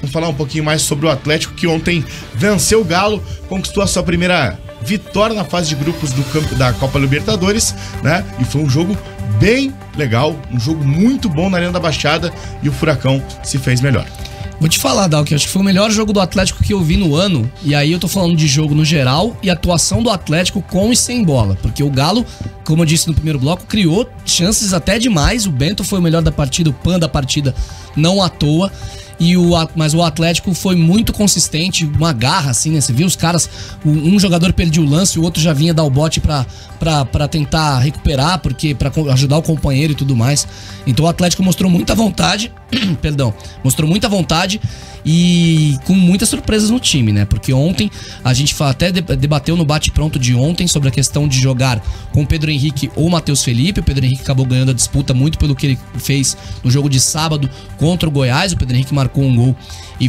Vamos falar um pouquinho mais sobre o Atlético, que ontem venceu o Galo, conquistou a sua primeira vitória na fase de grupos da Copa Libertadores, né? E foi um jogo bem legal, um jogo muito bom na Arena da Baixada, e o Furacão se fez melhor. Vou te falar, Dalk, acho que foi o melhor jogo do Atlético que eu vi no ano. E aí eu tô falando de jogo no geral e atuação do Atlético com e sem bola. Porque o Galo, como eu disse no primeiro bloco, criou chances até demais. O Bento foi o melhor da partida, o Pan da partida, não à toa. Mas o Atlético foi muito consistente, uma garra assim, né? Você viu os caras, um jogador perdeu o lance, o outro já vinha dar o bote pra tentar recuperar, porque para ajudar o companheiro e tudo mais. Então o Atlético mostrou muita vontade, mostrou muita vontade e com muitas surpresas no time, né? Porque ontem a gente até debateu no bate-pronto de ontem sobre a questão de jogar com o Pedro Henrique ou Matheus Felipe. O Pedro Henrique acabou ganhando a disputa muito pelo que ele fez no jogo de sábado contra o Goiás. O Pedro Henrique marcou um gol e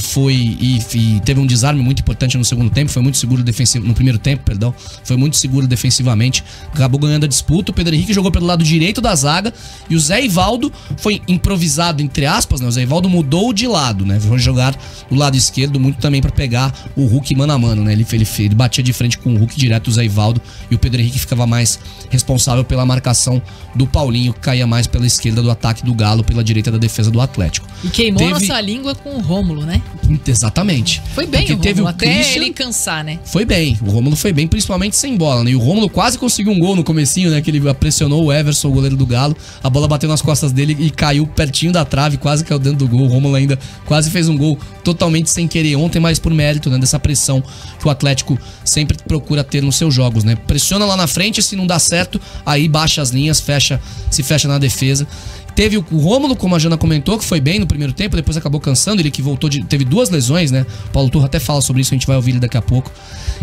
teve um desarme muito importante no segundo tempo. Foi muito seguro no primeiro tempo, perdão. Foi muito seguro defensivamente. Acabou ganhando a disputa. O Pedro Henrique jogou pelo lado direito da zaga e o Zé Ivaldo foi improvisado, entre aspas, né? O Zé Ivaldo mudou de lado, né? Foi jogar do lado esquerdo muito também pra pegar o Hulk mano a mano, né? Ele batia de frente com o Hulk direto, o Zé Ivaldo, e o Pedro Henrique ficava mais responsável pela marcação do Paulinho, que caía mais pela esquerda do ataque do Galo, pela direita da defesa do Atlético. E queimou nossa língua com o Rômulo, né? Exatamente. Foi bem. Porque o Rômulo, teve o até Christian, ele cansar, né? Foi bem. O Rômulo foi bem, principalmente sem bola, né? E o Rômulo quase conseguiu um gol no comecinho, né? Que ele pressionou o Everson, o goleiro do Galo. A bola bateu nas costas dele e caiu pertinho da trave, quase caiu dentro do gol. O Rômulo ainda quase fez um gol totalmente sem querer ontem, mas por mérito, né? Dessa pressão que o Atlético sempre procura ter nos seus jogos, né? Pressiona lá na frente, se não dá certo, aí baixa as linhas, se fecha na defesa. Teve o Rômulo, como a Jana comentou, que foi bem no primeiro tempo, depois acabou cansando, ele que voltou, teve 2 lesões, né? O Paulo Turra até fala sobre isso, a gente vai ouvir ele daqui a pouco.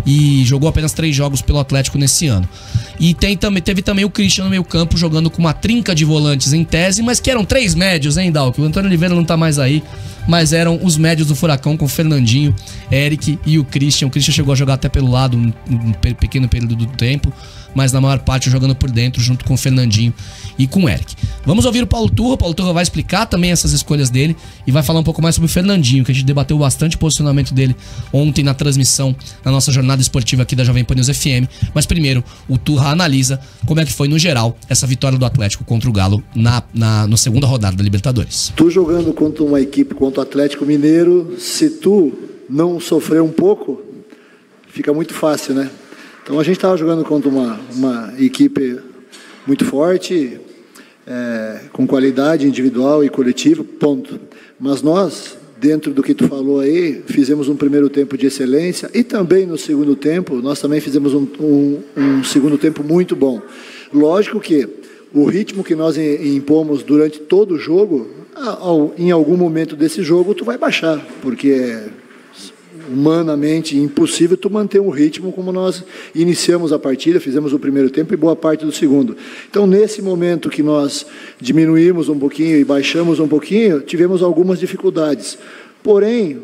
E jogou apenas 3 jogos pelo Atlético nesse ano. E teve também o Christian no meio campo, jogando com uma trinca de volantes em tese, mas que eram 3 médios, hein, Dalk? O Antônio Oliveira não tá mais aí, mas eram os médios do Furacão, com o Fernandinho, Eric e o Christian. O Christian chegou a jogar até pelo lado um pequeno período do tempo, mas na maior parte jogando por dentro, junto com o Fernandinho e com o Eric. Vamos ouvir o Paulo Turra. O Paulo Turra vai explicar também essas escolhas dele e vai falar um pouco mais sobre o Fernandinho, que a gente debateu bastante o posicionamento dele ontem na transmissão, na nossa jornada esportiva aqui da Jovem Pan News FM. Mas primeiro, o Turra analisa como é que foi, no geral, essa vitória do Atlético contra o Galo na segunda rodada da Libertadores. Tu jogando contra uma equipe, contra o Atlético Mineiro, se tu não sofrer um pouco, fica muito fácil, né? Então a gente estava jogando contra uma equipe muito forte, com qualidade individual e coletiva, ponto. Mas nós, dentro do que tu falou aí, fizemos um primeiro tempo de excelência e também no segundo tempo, nós também fizemos um segundo tempo muito bom. Lógico que o ritmo que nós impomos durante todo o jogo, em algum momento desse jogo tu vai baixar, porque é humanamente impossível tu manter um ritmo como nós iniciamos a partida, fizemos o primeiro tempo e boa parte do segundo. Então, nesse momento que nós diminuímos um pouquinho e baixamos um pouquinho, tivemos algumas dificuldades. Porém,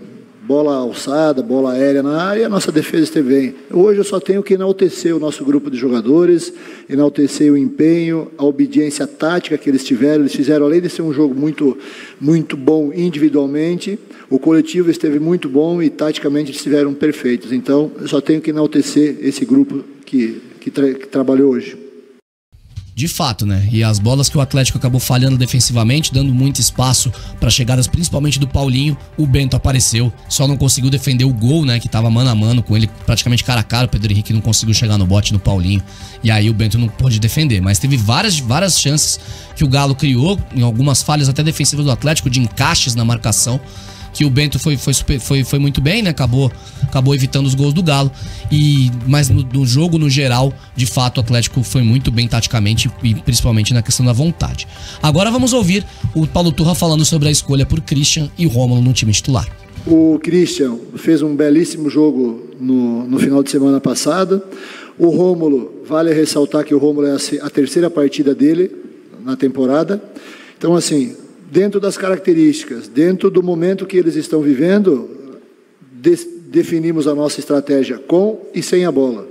bola alçada, bola aérea na área, a nossa defesa esteve bem. Hoje eu só tenho que enaltecer o nosso grupo de jogadores, enaltecer o empenho, a obediência tática que eles tiveram. Eles fizeram, além de ser um jogo muito, muito bom individualmente, o coletivo esteve muito bom e taticamente eles estiveram perfeitos. Então, eu só tenho que enaltecer esse grupo que trabalhou hoje. De fato, né? E as bolas que o Atlético acabou falhando defensivamente, dando muito espaço para chegadas, principalmente do Paulinho, o Bento apareceu, só não conseguiu defender o gol, né? Que tava mano a mano com ele, praticamente cara a cara. O Pedro Henrique não conseguiu chegar no bote no Paulinho, e aí o Bento não pôde defender. Mas teve várias chances que o Galo criou, em algumas falhas até defensivas do Atlético, de encaixes na marcação, que o Bento foi muito bem, né? Acabou evitando os gols do Galo. Mas no jogo, no geral, de fato, o Atlético foi muito bem taticamente e principalmente na questão da vontade. Agora vamos ouvir o Paulo Turra falando sobre a escolha por Christian e Rômulo no time titular. O Christian fez um belíssimo jogo no final de semana passada. O Rômulo, vale ressaltar que o Rômulo é a terceira partida dele na temporada. Então, assim, dentro das características, dentro do momento que eles estão vivendo, definimos a nossa estratégia com e sem a bola.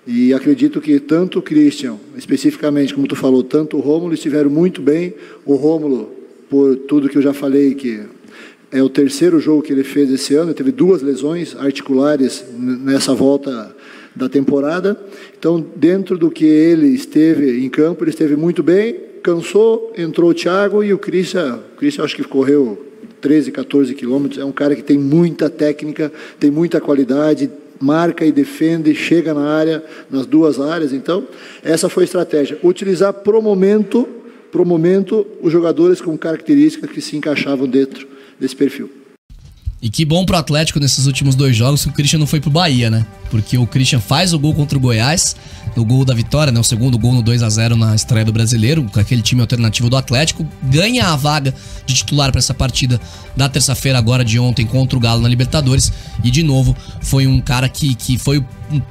E acredito que tanto o Christian, especificamente, como tu falou, tanto o Rômulo estiveram muito bem. O Rômulo, por tudo que eu já falei, que é o terceiro jogo que ele fez esse ano, ele teve 2 lesões articulares nessa volta da temporada. Então, dentro do que ele esteve em campo, ele esteve muito bem, cansou, entrou o Thiago e o Christian acho que correu 13, 14 quilômetros, é um cara que tem muita técnica, tem muita qualidade, marca e defende, chega na área, nas 2 áreas. Então, essa foi a estratégia, utilizar pro momento os jogadores com características que se encaixavam dentro desse perfil. E que bom pro Atlético nesses últimos 2 jogos que o Christian não foi pro Bahia, né? Porque o Christian faz o gol contra o Goiás, no gol da vitória, né? O segundo gol no 2-0 na estreia do Brasileiro, com aquele time alternativo do Atlético, ganha a vaga de titular para essa partida da terça-feira agora de ontem contra o Galo na Libertadores. E de novo, foi um cara que foi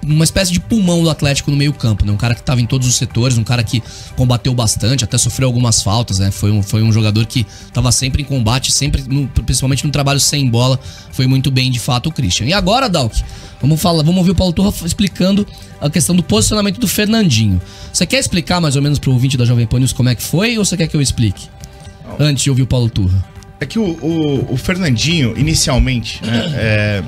uma espécie de pulmão do Atlético no meio-campo, né? Um cara que estava em todos os setores, um cara que combateu bastante, até sofreu algumas faltas, né? Foi um jogador que estava sempre em combate, sempre, principalmente no trabalho sem bola, foi muito bem de fato o Christian. E agora, Dalk, vamos ouvir o Paulo Turra explicando a questão do posicionamento do Fernandinho. Você quer explicar mais ou menos pro ouvinte da Jovem Pan News como é que foi, ou você quer que eu explique? Antes de ouvir o Paulo Turra. É que o Fernandinho, inicialmente, né,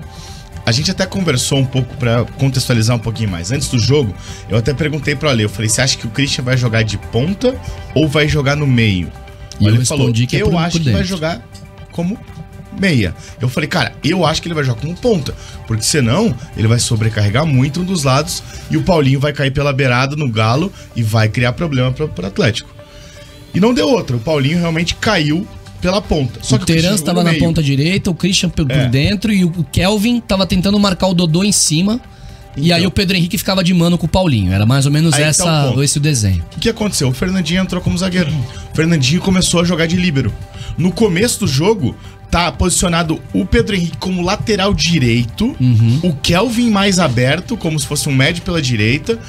a gente até conversou um pouco pra contextualizar um pouquinho mais. Antes do jogo, eu até perguntei pro Ale, eu falei, você acha que o Christian vai jogar de ponta ou vai jogar no meio? E ele falou que eu acho que vai jogar como meia. Eu falei, cara, eu acho que ele vai jogar como ponta, porque senão ele vai sobrecarregar muito um dos lados e o Paulinho vai cair pela beirada no Galo e vai criar problema pro Atlético. E não deu outra, o Paulinho realmente caiu pela ponta. Só que o Terence estava na ponta direita, o Christian por dentro e o Kelvin estava tentando marcar o Dodô em cima. Então, e aí o Pedro Henrique ficava de mano com o Paulinho. Era mais ou menos esse o desenho. O que aconteceu? O Fernandinho entrou como zagueiro. O Fernandinho começou a jogar de líbero. No começo do jogo, tá posicionado o Pedro Henrique como lateral direito, o Kelvin mais aberto, como se fosse um médio pela direita,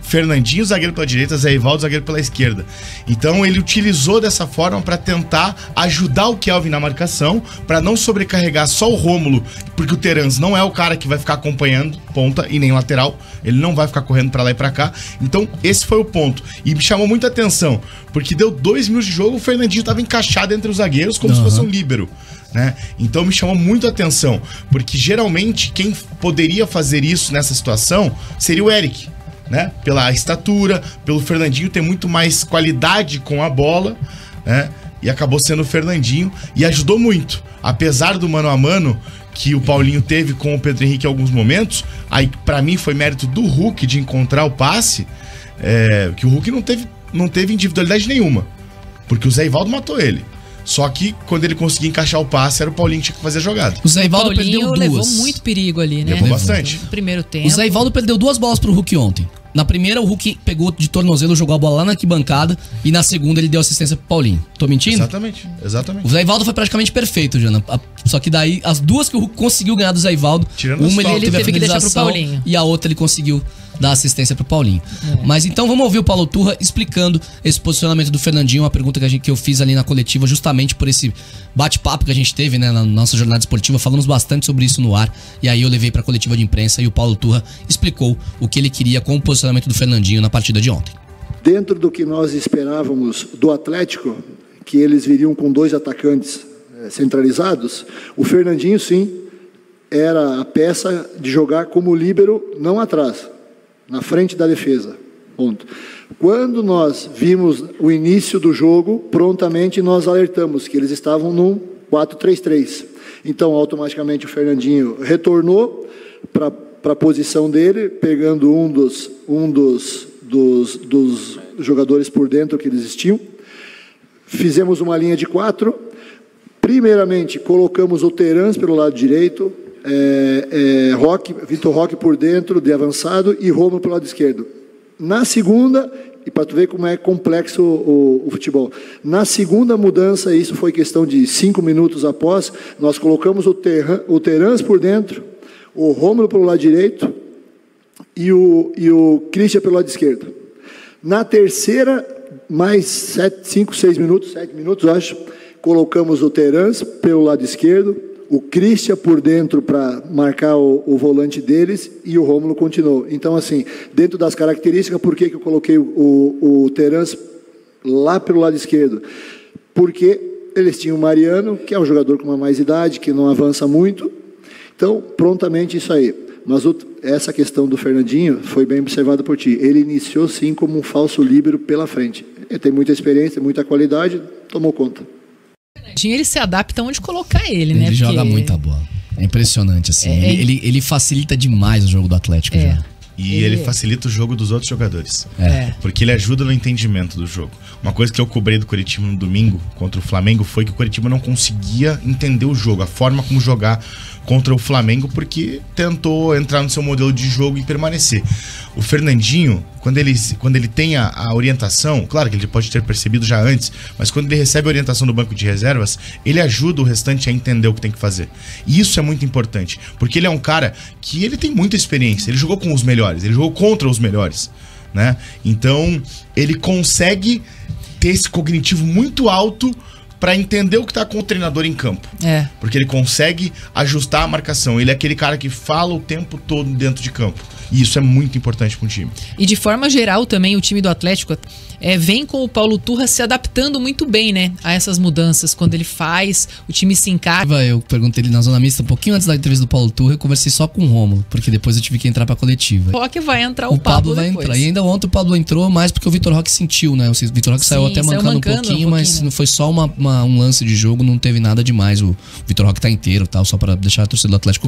Fernandinho, zagueiro pela direita, Zé Ivaldo, zagueiro pela esquerda. Então ele utilizou dessa forma para tentar ajudar o Kelvin na marcação, para não sobrecarregar só o Rômulo, porque o Terence não é o cara que vai ficar acompanhando ponta e nem lateral, ele não vai ficar correndo para lá e para cá. Então esse foi o ponto. E me chamou muita atenção, porque deu 2 minutos de jogo, o Fernandinho estava encaixado entre os zagueiros como se fosse um líbero, né? Então me chamou muito a atenção, porque geralmente quem poderia fazer isso nessa situação seria o Eric, né? Pela estatura, pelo Fernandinho ter muito mais qualidade com a bola, né? E acabou sendo o Fernandinho e ajudou muito. Apesar do mano a mano que o Paulinho teve com o Pedro Henrique em alguns momentos, aí pra mim foi mérito do Hulk de encontrar o passe, que o Hulk não teve individualidade nenhuma, porque o Zé Ivaldo matou ele. Só que quando ele conseguia encaixar o passe, era o Paulinho que tinha que fazer a jogada. O Zé Ivaldo perdeu 2. Levou muito perigo ali, né? Levou bastante. No primeiro tempo. O Zé Ivaldo perdeu 2 bolas pro Hulk ontem. Na primeira, o Hulk pegou de tornozelo, jogou a bola lá na arquibancada. E na segunda, ele deu assistência pro Paulinho. Tô mentindo? Exatamente. O Zé Ivaldo foi praticamente perfeito, Jana. Só que daí, as 2 que o Hulk conseguiu ganhar do Zé Ivaldo, uma ele teve a finalização e a outra ele conseguiu dar assistência pro Paulinho. Mas então vamos ouvir o Paulo Turra explicando esse posicionamento do Fernandinho, uma pergunta que eu fiz ali na coletiva, justamente por esse bate-papo que a gente teve, né, na nossa jornada esportiva. Falamos bastante sobre isso no ar, e aí eu levei pra coletiva de imprensa e o Paulo Turra explicou o que ele queria com o posicionamento do Fernandinho na partida de ontem. Dentro do que nós esperávamos do Atlético, que eles viriam com 2 atacantes centralizados, o Fernandinho sim era a peça de jogar como líbero, não atrás, na frente da defesa. Ponto. Quando nós vimos o início do jogo, prontamente nós alertamos que eles estavam num 4-3-3. Então, automaticamente o Fernandinho retornou para a posição dele, pegando um dos jogadores por dentro que eles tinham. Fizemos uma linha de 4. Primeiramente, colocamos o Terence pelo lado direito, Vitor Roque por dentro, de avançado, e Rômulo pelo lado esquerdo. Na segunda, e para tu ver como é complexo o futebol, na segunda mudança, isso foi questão de 5 minutos após, nós colocamos o Terence por dentro, o Rômulo pelo lado direito e o Christian pelo lado esquerdo. Na terceira, mais 7 minutos, acho, colocamos o Terence pelo lado esquerdo, o Christian por dentro para marcar o volante deles e o Rômulo continuou. Então, assim, dentro das características, por que eu coloquei o Terence lá pelo lado esquerdo? Porque eles tinham o Mariano, que é um jogador com uma mais idade, que não avança muito. Então, prontamente isso aí. Mas essa questão do Fernandinho foi bem observada por ti. Ele iniciou, sim, como um falso líbero pela frente. Ele tem muita experiência, muita qualidade, tomou conta. Ele se adapta onde colocar ele, né? Ele joga muita bola. É impressionante, assim. Ele facilita demais o jogo do Atlético já. E ele facilita o jogo dos outros jogadores. Porque ele ajuda no entendimento do jogo. Uma coisa que eu cobrei do Coritiba no domingo contra o Flamengo foi que o Coritiba não conseguia entender o jogo, a forma como jogar contra o Flamengo, porque tentou entrar no seu modelo de jogo e permanecer. O Fernandinho, quando ele tem a orientação, claro que ele pode ter percebido já antes, mas quando ele recebe a orientação do banco de reservas, ele ajuda o restante a entender o que tem que fazer. E isso é muito importante, porque ele é um cara que ele tem muita experiência, ele jogou com os melhores, ele jogou contra os melhores, né? Então, ele consegue ter esse cognitivo muito alto para entender o que tá com o treinador em campo. Porque ele consegue ajustar a marcação. Ele é aquele cara que fala o tempo todo dentro de campo. E isso é muito importante para um time. E de forma geral também o time do Atlético vem com o Paulo Turra se adaptando muito bem, né, a essas mudanças. Quando ele faz, o time se encaixa. Eu perguntei ele na zona mista um pouquinho antes da entrevista do Paulo Turra, eu conversei só com o Rômulo, porque depois eu tive que entrar pra coletiva. Só que vai entrar o Pablo vai depois. entrar. E ainda ontem o Pablo entrou mais porque o Vitor Roque sentiu, né? O Vitor Roque saiu até mancando um pouquinho, mas não foi só um lance de jogo, não teve nada demais. O Vitor Roque tá inteiro, tal, só pra deixar a torcida do Atlético